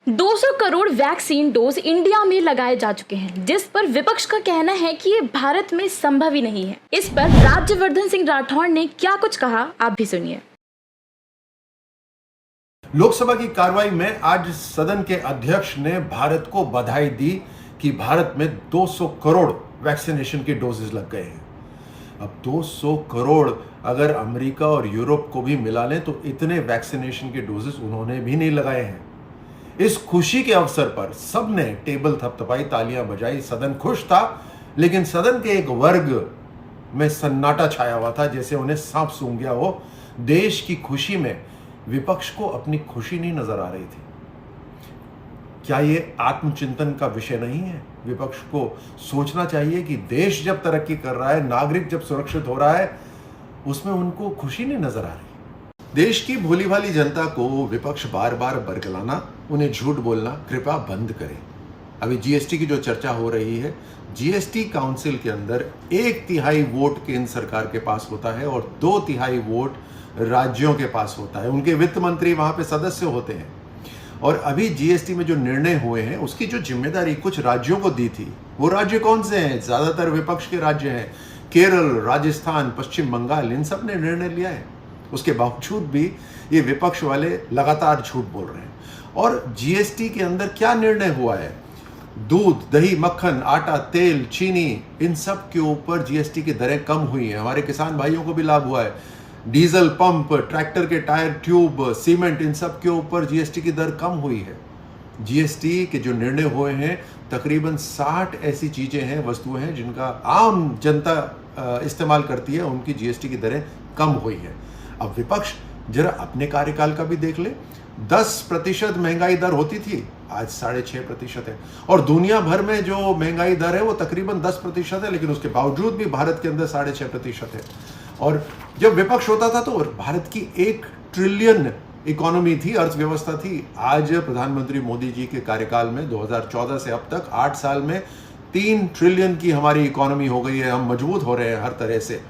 200 crore vaccine dose India में लगाए जा चुके हैं, जिस पर विपक्ष का कहना है कि ये भारत में संभव ही नहीं है। इस पर राज्यवर्धन सिंह राठौड़ ने क्या कुछ कहा, आप भी सुनिए। लोकसभा की कार्रवाई में आज सदन के अध्यक्ष ने भारत को बधाई दी कि भारत में 200 करोड़ वैक्सीनेशन के डोजेस लग गए हैं। अब 200 करोड़ अगर अमेरिका और यूरोप को भी मिला लें तो इतने वैक्सीनेशन के डोजेस उन्होंने भी नहीं लगाए हैं। इस खुशी के अवसर पर सबने टेबल थपथपाई, तालियां बजाई, सदन खुश था। लेकिन सदन के एक वर्ग में सन्नाटा छाया हुआ था, जैसे उन्हें सांप सूंघ गया हो। देश की खुशी में विपक्ष को अपनी खुशी नहीं नजर आ रही थी। क्या ये आत्मचिंतन का विषय नहीं है? विपक्ष को सोचना चाहिए कि देश जब तरक्की कर रहा है, नागरिक जब सुरक्षित हो रहा है, उसमें उनको खुशी नहीं नजर आ रही। देश की भोली भाली जनता को विपक्ष बार बार बरगलाना, उन्हें झूठ बोलना कृपया बंद करें। अभी जीएसटी की जो चर्चा हो रही है, जीएसटी काउंसिल के अंदर 1/3 वोट केंद्र सरकार के पास होता है और 2/3 वोट राज्यों के पास होता है। उनके वित्त मंत्री वहां पे सदस्य होते हैं। और अभी जीएसटी में जो निर्णय हुए हैं, उसकी जो जिम्मेदारी कुछ राज्यों को दी थी, वो राज्य कौन से हैं? ज्यादातर विपक्ष के राज्य हैं। केरल, राजस्थान, पश्चिम बंगाल, इन सब ने निर्णय लिया है। उसके बावजूद भी ये विपक्ष वाले लगातार झूठ बोल रहे हैं। और जीएसटी के अंदर क्या निर्णय हुआ है? दूध, दही, मक्खन, आटा, तेल, चीनी, इन सब के ऊपर जीएसटी की दरें कम हुई हैं। हमारे किसान भाइयों को भी लाभ हुआ है। डीजल पंप, ट्रैक्टर के टायर, ट्यूब, सीमेंट, इन सब के ऊपर जीएसटी की दर कम हुई है। जीएसटी के जो निर्णय हुए हैं, तकरीबन 60 ऐसी चीजें हैं, वस्तुएं हैं जिनका आम जनता इस्तेमाल करती है, उनकी जीएसटी की दरें कम हुई है। अब विपक्ष जरा अपने कार्यकाल का भी देख ले। 10% महंगाई दर होती थी, आज 6.5% है। और दुनिया भर में जो महंगाई दर है वो तकरीबन 10% है, लेकिन उसके बावजूद भी भारत के अंदर 6.5% है। और जब विपक्ष होता था तो भारत की 1 ट्रिलियन इकोनॉमी थी, अर्थव्यवस्था थी। आज प्रधानमंत्री मोदी जी के कार्यकाल में 2014 से अब तक 8 साल में 3 ट्रिलियन की हमारी इकोनॉमी हो गई है। हम मजबूत हो रहे हैं हर तरह से।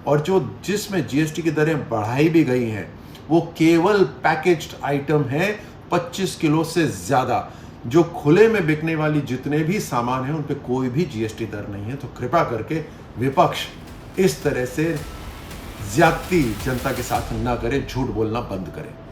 और जिसमें जीएसटी की दरें बढ़ाई भी गई हैं, वो केवल पैकेज्ड आइटम है 25 किलो से ज्यादा। जो खुले में बिकने वाली जितने भी सामान हैं, उन पे कोई भी जीएसटी दर नहीं है। तो कृपया करके विपक्ष इस तरह से ज्यादती जनता के साथ ना करे, झूठ बोलना बंद करे।